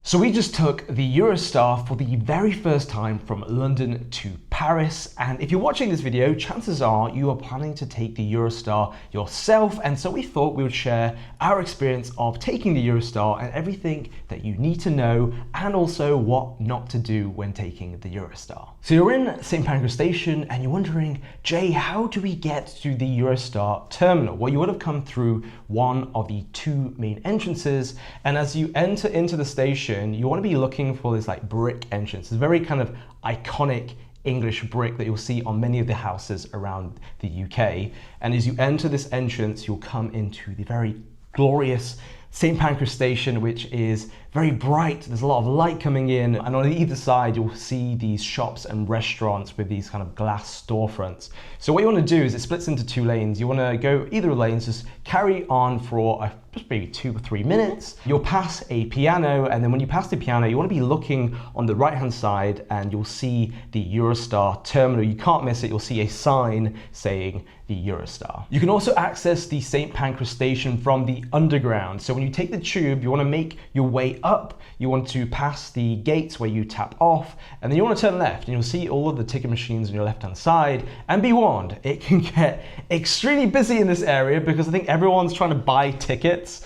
So we just took the Eurostar for the very first time from London to Paris, and if you're watching this video, chances are you are planning to take the Eurostar yourself, and so we thought we would share our experience of taking the Eurostar and everything that you need to know, and also what not to do when taking the Eurostar. So you're in St Pancras Station and you're wondering, Jay, how do we get to the Eurostar terminal? Well, you would have come through one of the two main entrances, and as you enter into the station, you want to be looking for this like brick entrance. It's a very kind of iconic English brick that you'll see on many of the houses around the UK. And as you enter this entrance, you'll come into the very glorious St Pancras Station, which is very bright. There's a lot of light coming in, and on either side you'll see these shops and restaurants with these kind of glass storefronts. So what you want to do is it splits into two lanes. You want to go either lanes, just carry on for just maybe 2 or 3 minutes. You'll pass a piano, and then when you pass the piano, you want to be looking on the right hand side and you'll see the Eurostar terminal. You can't miss it. You'll see a sign saying the Eurostar. You can also access the St Pancras Station from the underground. So when you take the tube, you want to make your way up. You want to pass the gates where you tap off, and then you want to turn left, and you'll see all of the ticket machines on your left hand side. And be warned, it can get extremely busy in this area because I think everyone's trying to buy tickets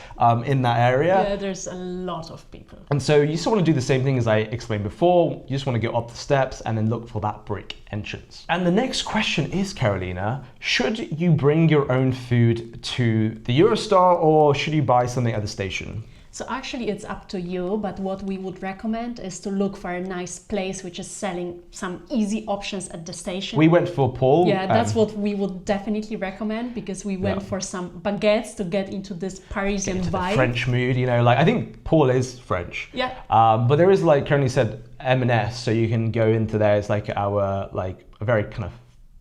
in that area. Yeah, there's a lot of people. And so you just want to do the same thing as I explained before. You just want to go up the steps and then look for that brick entrance. And the next question is, Karolina, should you bring your own food to the Eurostar or should you buy something at the station? So actually it's up to you, but what we would recommend is to look for a nice place which is selling some easy options at the station. We went for Paul. Yeah, that's what we would definitely recommend, because we went for some baguettes to get into this Parisian vibe. The French mood, you know, like I think Paul is French. Yeah. But there is, like Karolina said, M&S, so you can go into there. It's like a very kind of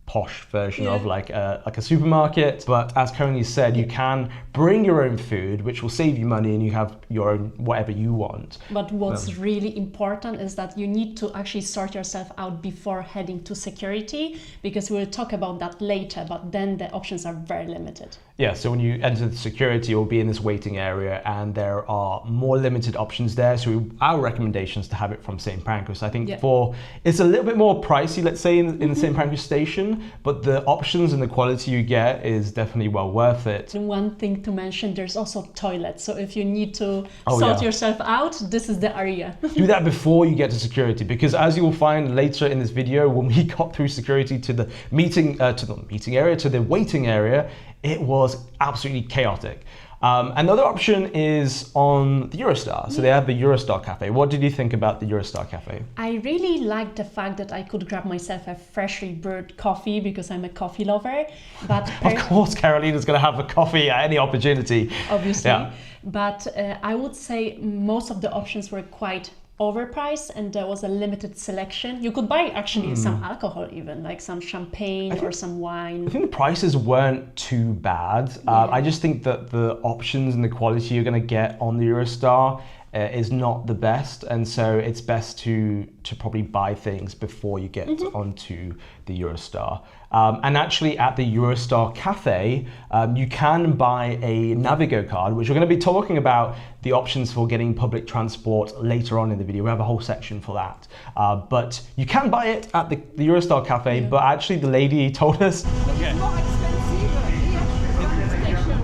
posh version of like a supermarket. But as Karolina said, you can bring your own food, which will save you money, and you have your own whatever you want. But what's really important is that you need to actually sort yourself out before heading to security, because we'll talk about that later, but then the options are very limited. Yeah, so when you enter the security, you'll be in this waiting area and there are more limited options there. So our recommendation is to have it from St Pancras. I think it's a little bit more pricey, let's say, in the St Pancras Station, but the options and the quality you get is definitely well worth it. And one thing to mention, there's also toilets. So if you need to sort yourself out, this is the area. Do that before you get to security, because as you will find later in this video, when we got through security to the waiting area, it was absolutely chaotic. Another option is on the Eurostar. So they have the Eurostar Cafe. What did you think about the Eurostar Cafe? I really liked the fact that I could grab myself a freshly brewed coffee, because I'm a coffee lover. But of course, Karolina's going to have a coffee at any opportunity. Obviously. Yeah. But I would say most of the options were quite overpriced, and there was a limited selection. You could buy actually some alcohol, even like some champagne or some wine. I think the prices weren't too bad. I just think that the options and the quality you're going to get on the Eurostar is not the best, and so it's best to probably buy things before you get onto the Eurostar. And actually at the Eurostar Cafe, you can buy a Navigo card, which we're going to be talking about the options for getting public transport later on in the video. We have a whole section for that. But you can buy it at the Eurostar Cafe, but actually the lady told us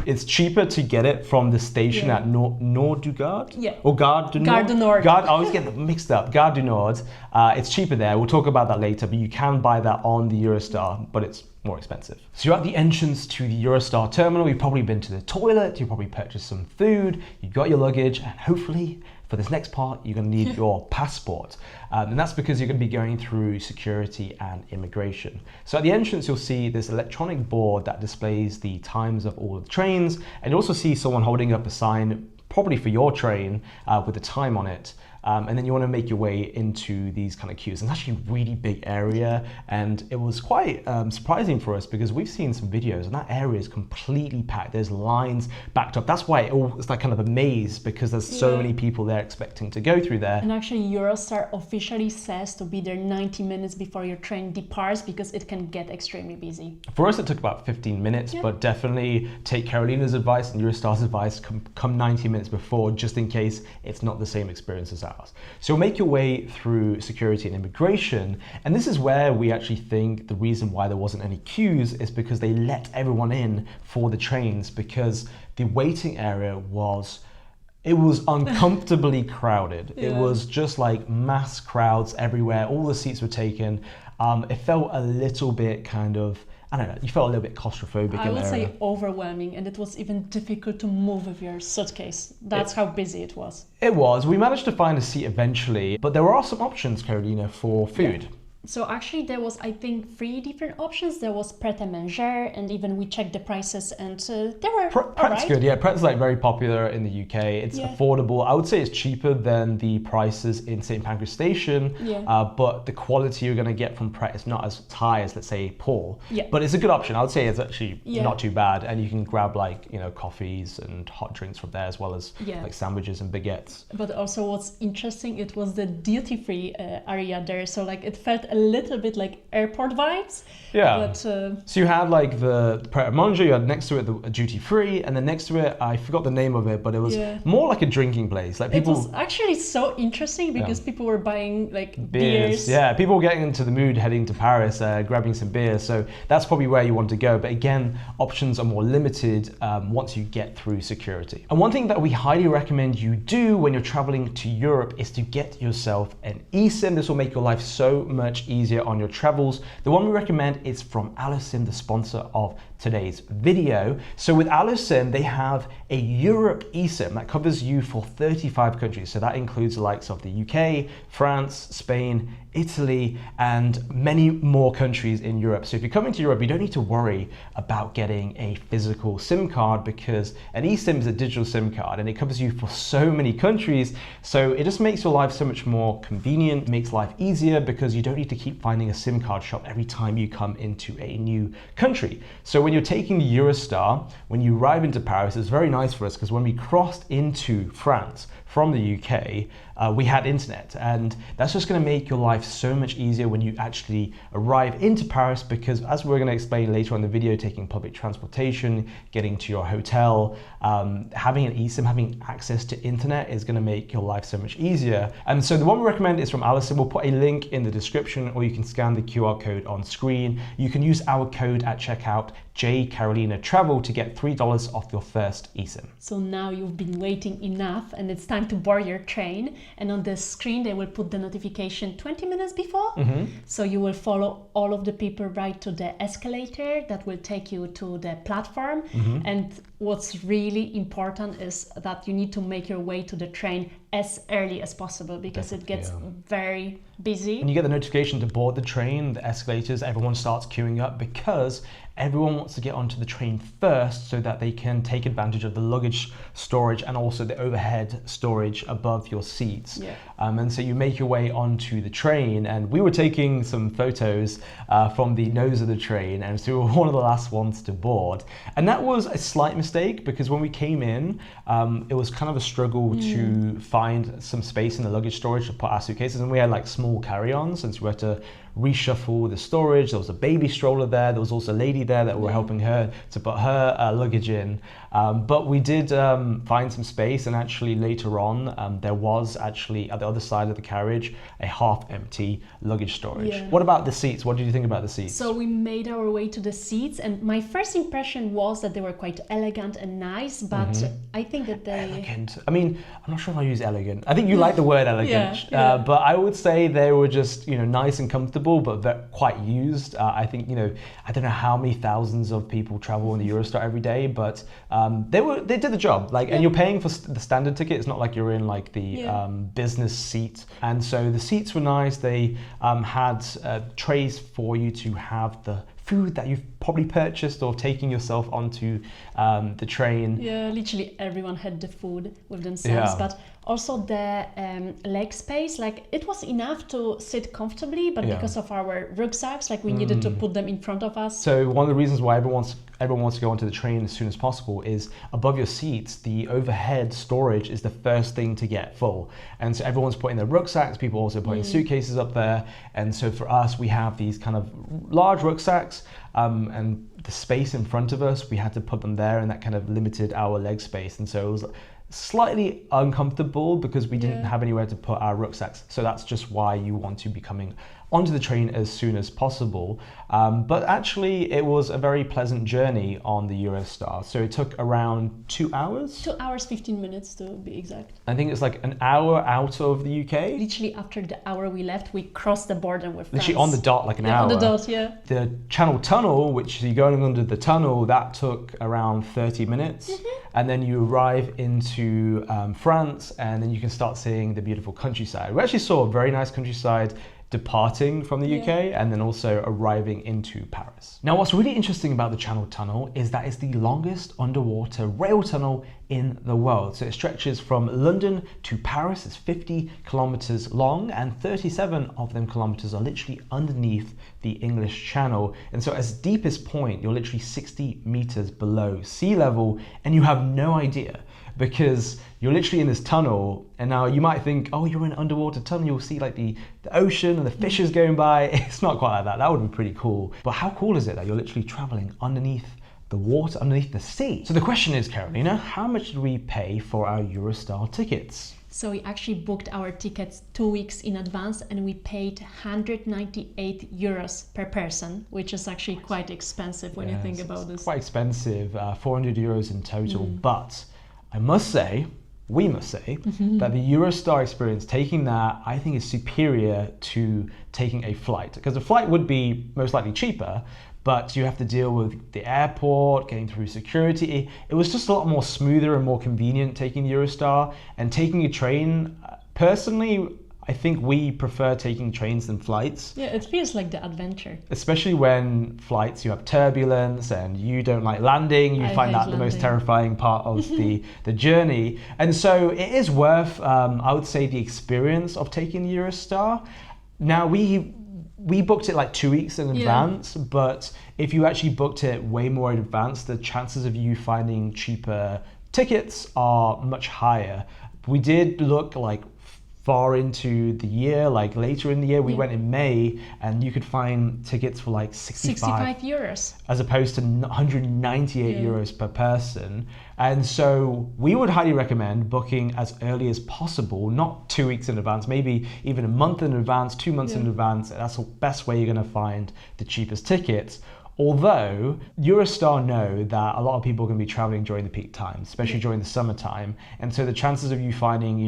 it's cheaper to get it from the station at Nord du Gard? Or Gare du Nord? Gare du Nord. I always get them mixed up. Gare du Nord. It's cheaper there. We'll talk about that later, but you can buy that on the Eurostar, but it's more expensive. So you're at the entrance to the Eurostar terminal. You've probably been to the toilet. You've probably purchased some food. You've got your luggage, and hopefully for this next part, you're going to need your passport. And that's because you're going to be going through security and immigration. So at the entrance, you'll see this electronic board that displays the times of all of the trains. And you also see someone holding up a sign, probably for your train, with the time on it. And then you want to make your way into these kind of queues. It's actually a really big area, and it was quite surprising for us because we've seen some videos and that area is completely packed. There's lines backed up. That's why it's like kind of a maze, because there's so many people there expecting to go through there. And actually Eurostar officially says to be there 90 minutes before your train departs, because it can get extremely busy. For us, it took about 15 minutes, but definitely take Karolina's advice and Eurostar's advice, come 90 minutes before, just in case it's not the same experience as ours. hours. So you'll make your way through security and immigration, and this is where we actually think the reason why there wasn't any queues is because they let everyone in for the trains, because the waiting area was uncomfortably crowded. Yeah. It was just like mass crowds everywhere. All the seats were taken. It felt a little bit kind of, I don't know, you felt a little bit claustrophobic. I would say overwhelming, and it was even difficult to move with your suitcase. That's how busy it was. It was. We managed to find a seat eventually, but there are some options, Karolina, for food. Yeah. So actually there was, I think, 3 different options. There was pret-a-manger, and even we checked the prices, and they were Pret's good, yeah. Pret's like very popular in the UK. It's affordable. I would say it's cheaper than the prices in St Pancras Station, but the quality you're going to get from Pret is not as high as, let's say, Paul. Yeah. But it's a good option. I would say it's actually not too bad, and you can grab like, you know, coffees and hot drinks from there, as well as like sandwiches and baguettes. But also what's interesting, it was the duty-free area there, so like it felt a little bit like airport vibes. Yeah. But, so you had like the pret-a-manger, you had next to it the duty-free, and then next to it, I forgot the name of it, but it was more like a drinking place. Like people. It was actually so interesting because people were buying like beers. Yeah, people were getting into the mood heading to Paris, grabbing some beers. So that's probably where you want to go. But again, options are more limited once you get through security. And one thing that we highly recommend you do when you're traveling to Europe is to get yourself an eSIM. This will make your life so much easier on your travels. The one we recommend is from Allosim, the sponsor of today's video. So with Allosim, they have a Europe eSIM that covers you for 35 countries. So that includes the likes of the UK, France, Spain, Italy, and many more countries in Europe. So if you're coming to Europe, you don't need to worry about getting a physical SIM card, because an eSIM is a digital SIM card and it covers you for so many countries. So it just makes your life so much more convenient, makes life easier, because you don't need to keep finding a SIM card shop every time you come into a new country. So when you're taking the Eurostar, when you arrive into Paris, it's very nice for us, because when we crossed into France from the UK, we had internet, and that's just going to make your life so much easier when you actually arrive into Paris, because as we're going to explain later on in the video, taking public transportation, getting to your hotel, having an eSIM, having access to internet is going to make your life so much easier. And so the one we recommend is from Allosim. We'll put a link in the description, or you can scan the QR code on screen. You can use our code at checkout, Karolina Travel, to get $3 off your first eSIM. So now you've been waiting enough and it's time to board your train, and on the screen they will put the notification 20 minutes before. So you will follow all of the people right to the escalator that will take you to the platform. And what's really important is that you need to make your way to the train as early as possible, because it gets very busy. When you get the notification to board the train, the escalators, everyone starts queuing up, because everyone wants to get onto the train first so that they can take advantage of the luggage storage and also the overhead storage above your seats. And so you make your way onto the train, and we were taking some photos from the nose of the train, and so we were one of the last ones to board. And that was a slight mistake, because when we came in, it was kind of a struggle to find some space in the luggage storage to put our suitcases, and we had like small carry-ons, and so we had to reshuffle the storage. There was a baby stroller there. There was also a lady there that were helping her to put her luggage in. But we did find some space, and actually later on, there was actually at the other side of the carriage a half-empty luggage storage. What about the seats? What did you think about the seats? So we made our way to the seats, and my first impression was that they were quite elegant and nice, but I think that they... Elegant. I mean, I'm not sure if I use elegant. I think you like the word elegant, but I would say they were just, you know, nice and comfortable, but they're quite used. I think, you know, I don't know how many thousands of people travel on the Eurostar every day, but they did the job. Like, and you're paying for the standard ticket. It's not like you're in like the business seat. And so the seats were nice. They had trays for you to have the food that you've probably purchased or taking yourself onto the train. Yeah, literally everyone had the food with themselves, but also the leg space, like it was enough to sit comfortably, but because of our rucksacks, like we needed to put them in front of us. So one of the reasons why everyone wants to go onto the train as soon as possible is above your seats, the overhead storage is the first thing to get full. And so everyone's putting their rucksacks, people also putting suitcases up there. And so for us, we have these kind of large rucksacks, and the space in front of us, we had to put them there, and that kind of limited our leg space. And so it was slightly uncomfortable because we didn't have anywhere to put our rucksacks. So that's just why you want to be coming onto the train as soon as possible. But actually it was a very pleasant journey on the Eurostar. So it took around 2 hours. 2 hours, 15 minutes to be exact. I think it's like an hour out of the UK. Literally after the hour we left, we crossed the border with France. Literally on the dot, like an hour. On the dot, yeah. The Channel Tunnel, which you're going under the tunnel, that took around 30 minutes. And then you arrive into France, and then you can start seeing the beautiful countryside. We actually saw a very nice countryside departing from the UK and then also arriving into Paris. Now, what's really interesting about the Channel Tunnel is that it's the longest underwater rail tunnel in the world. So it stretches from London to Paris. It's 50 kilometers long, and 37 of them kilometers are literally underneath the English Channel. And so as deepest point, you're literally 60 meters below sea level, and you have no idea, because you're literally in this tunnel, and now you might think, oh, you're in an underwater tunnel, you'll see like the ocean and the fishes going by. It's not quite like that. That would be pretty cool. But how cool is it that you're literally traveling underneath the water, underneath the sea? So the question is, Karolina, how much did we pay for our Eurostar tickets? So we actually booked our tickets 2 weeks in advance, and we paid 198 euros per person, which is actually quite expensive when you think about this. Quite expensive, 400 euros in total. But I must say, we must say, that the Eurostar experience, taking that, I think is superior to taking a flight. Because a flight would be most likely cheaper, but you have to deal with the airport, getting through security. It was just a lot more smoother and more convenient taking the Eurostar. And taking a train, personally, I think we prefer taking trains than flights. Yeah, it feels like the adventure. Especially when flights, you have turbulence and you don't like landing. You find that the most terrifying part of the journey. And so it is worth, I would say, the experience of taking the Eurostar. Now, we booked it like 2 weeks in advance, but if you actually booked it way more in advance, the chances of you finding cheaper tickets are much higher. We did look like far into the year, like later in the year. We went in May, and you could find tickets for like 65 euros as opposed to 198 euros per person. And so we would highly recommend booking as early as possible, not 2 weeks in advance, maybe even a month in advance, 2 months in advance. That's the best way you're going to find the cheapest tickets. Although Eurostar know that a lot of people are going to be traveling during the peak times, especially during the summertime. And so the chances of you finding,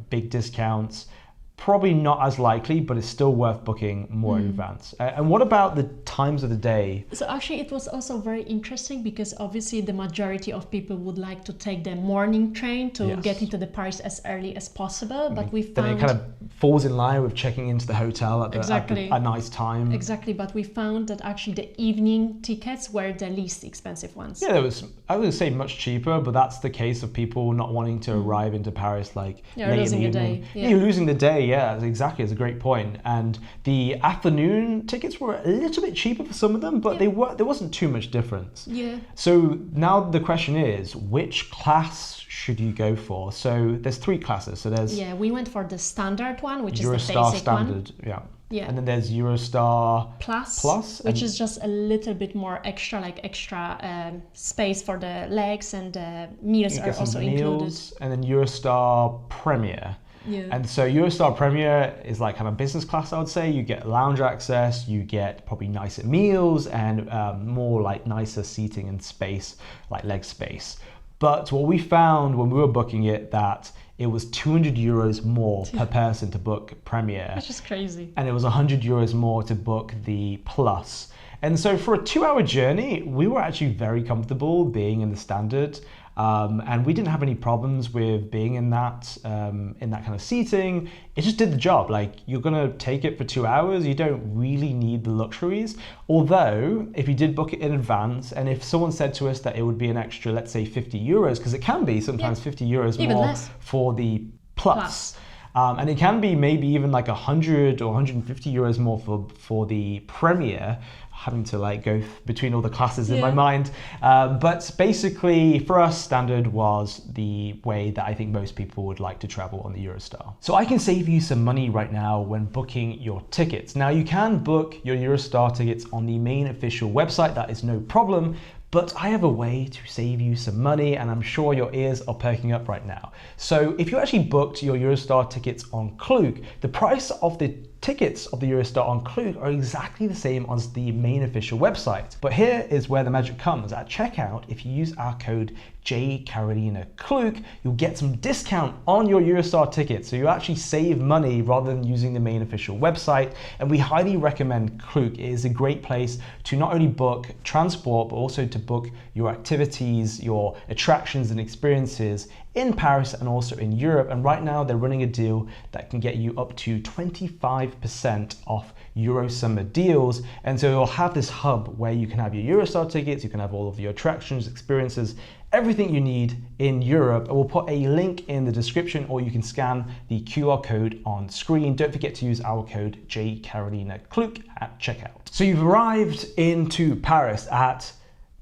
big discounts, probably not as likely, but it's still worth booking more in advance. And what about the times of the day? So actually it was also very interesting, because obviously the majority of people would like to take the morning train to get into the Paris as early as possible, but we found... Then it kind of falls in line with checking into the hotel at a nice time. Exactly, but we found that actually the evening tickets were the least expensive ones. Yeah, I would say much cheaper, but that's the case of people not wanting to arrive into Paris like late in the evening. You're losing the day. Yeah, exactly. It's a great point. And the afternoon tickets were a little bit cheaper for some of them, but there wasn't too much difference. Yeah. So now the question is, which class should you go for? So there's 3 classes. So there's we went for the standard one, which Eurostar is the basic standard. one. Yeah. And then there's Eurostar Plus, which is just a little bit more extra, like extra space for the legs, and meals are also included. And then Eurostar Premier. Yeah. And so Eurostar Premier is like kind of business class, I would say. You get lounge access, you get probably nicer meals, and more like nicer seating and space, like leg space. But what we found when we were booking it, that it was 200 euros more per person to book Premier. Which is crazy. And it was 100 euros more to book the Plus. And so for a 2-hour journey, we were actually very comfortable being in the standard. And we didn't have any problems with being in that kind of seating. It just did the job. Like, you're gonna take it for 2 hours. You don't really need the luxuries. Although, if you did book it in advance, and if someone said to us that it would be an extra, let's say 50 euros, because it can be sometimes 50 euros even more less for the Plus. And it can be maybe even like 100 or 150 euros more for the Premier, having to like go between all the classes in my mind. But basically for us, standard was the way that I think most people would like to travel on the Eurostar. So I can save you some money right now when booking your tickets. Now you can book your Eurostar tickets on the main official website, that is no problem. but I have a way to save you some money, and I'm sure your ears are perking up right now. So if you actually booked your Eurostar tickets on Klook, the price of the tickets of the Eurostar on Klook are exactly the same as the main official website. But here is where the magic comes. At checkout, if you use our code JKarolinaKlook, you'll get some discount on your Eurostar ticket. So you actually save money rather than using the main official website. And we highly recommend Klook. It is a great place to not only book transport, but also to book your activities, your attractions and experiences in Paris and also in Europe. And right now they're running a deal that can get you up to 25% off Euro summer deals. And so you'll have this hub where you can have your Eurostar tickets, you can have all of your attractions, experiences, everything you need in Europe. And we'll put a link in the description, or you can scan the QR code on screen. Don't forget to use our code JKarolinaKlook at checkout. So you've arrived into Paris at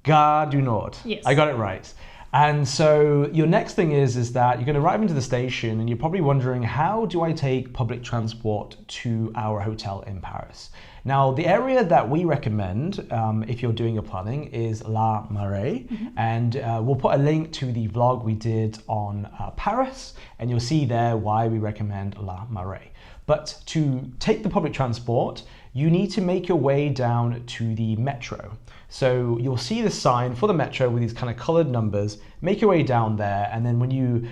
Gare du Nord. Yes. I got it right. And so your next thing is that you're going to arrive into the station and you're probably wondering, how do I take public transport to our hotel in Paris? Now, the area that we recommend if you're doing your planning is La Marais. And we'll put a link to the vlog we did on Paris, and you'll see there why we recommend La Marais. But to take the public transport, you need to make your way down to the metro. So you'll see the sign for the metro with these kind of colored numbers. Make your way down there, and then when you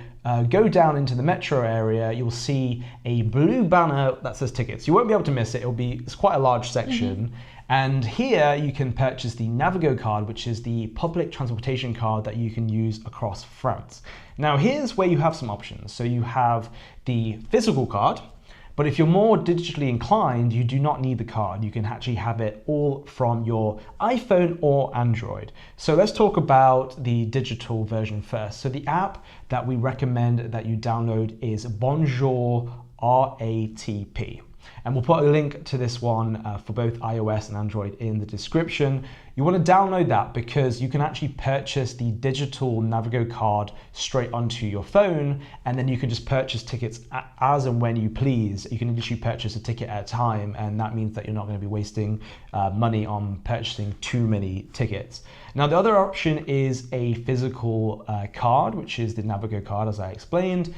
go down into the metro area, you'll see a blue banner that says tickets. You won't be able to miss it. It's quite a large section. And here you can purchase the Navigo card, which is the public transportation card that you can use across France. Now here's where you have some options. So you have the physical card, but if you're more digitally inclined, you do not need the card. You can actually have it all from your iPhone or Android. So let's talk about the digital version first. So the app that we recommend that you download is Bonjour, RATP. And we'll put a link to this one for both iOS and Android in the description. You want to download that because you can actually purchase the digital Navigo card straight onto your phone, and then you can just purchase tickets as and when you please. You can literally purchase a ticket at a time, and that means that you're not going to be wasting money on purchasing too many tickets. Now, the other option is a physical card, which is the Navigo card, as I explained.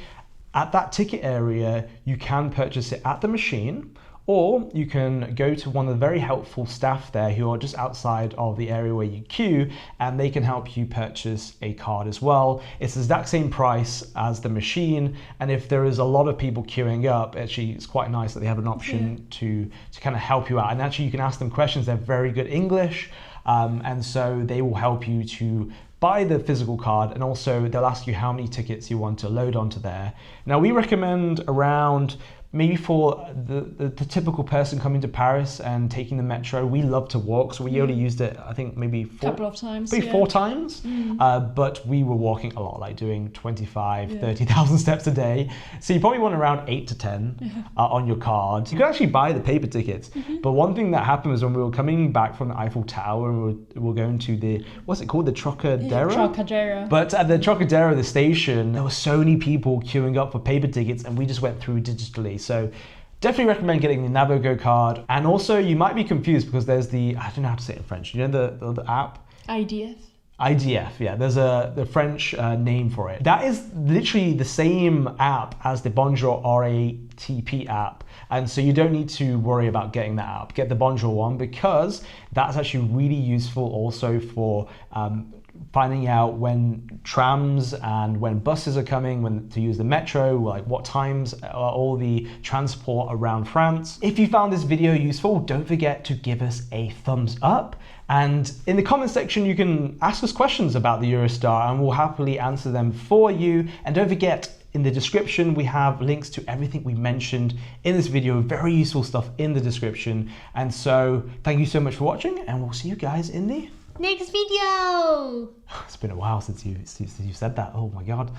At that ticket area, you can purchase it at the machine, or you can go to one of the very helpful staff there who are just outside of the area where you queue, and they can help you purchase a card as well. It's the exact same price as the machine, and if there is a lot of people queuing up, actually it's quite nice that they have an option to kind of help you out. And actually you can ask them questions. They're very good English, and so they will help you to buy the physical card, and also they'll ask you how many tickets you want to load onto there. Now we recommend around, maybe for the typical person coming to Paris and taking the metro, we love to walk, so we only used it, I think maybe couple of times, four times, but we were walking a lot, like doing 25, 30,000 steps a day. So you probably want around 8 to 10 on your card. You can actually buy the paper tickets, but one thing that happened was when we were coming back from the Eiffel Tower and we were going to the, what's it called, the Trocadero? Trocadero. But at the Trocadero, the station, there were so many people queuing up for paper tickets, and we just went through digitally. So definitely recommend getting the Navigo card. And also you might be confused because there's the, I don't know how to say it in French, you know the app? IDF. IDF, yeah, there's the French name for it. That is literally the same app as the Bonjour RATP app. And so you don't need to worry about getting that app. Get the Bonjour one, because that's actually really useful also for finding out when trams and when buses are coming, when to use the metro, like what times are all the transport around France. If you found this video useful, don't forget to give us a thumbs up. And in the comment section, you can ask us questions about the Eurostar and we'll happily answer them for you. And don't forget, in the description, we have links to everything we mentioned in this video. Very useful stuff in the description. And so thank you so much for watching, and we'll see you guys in the next video. It's been a while since you said that. Oh my God.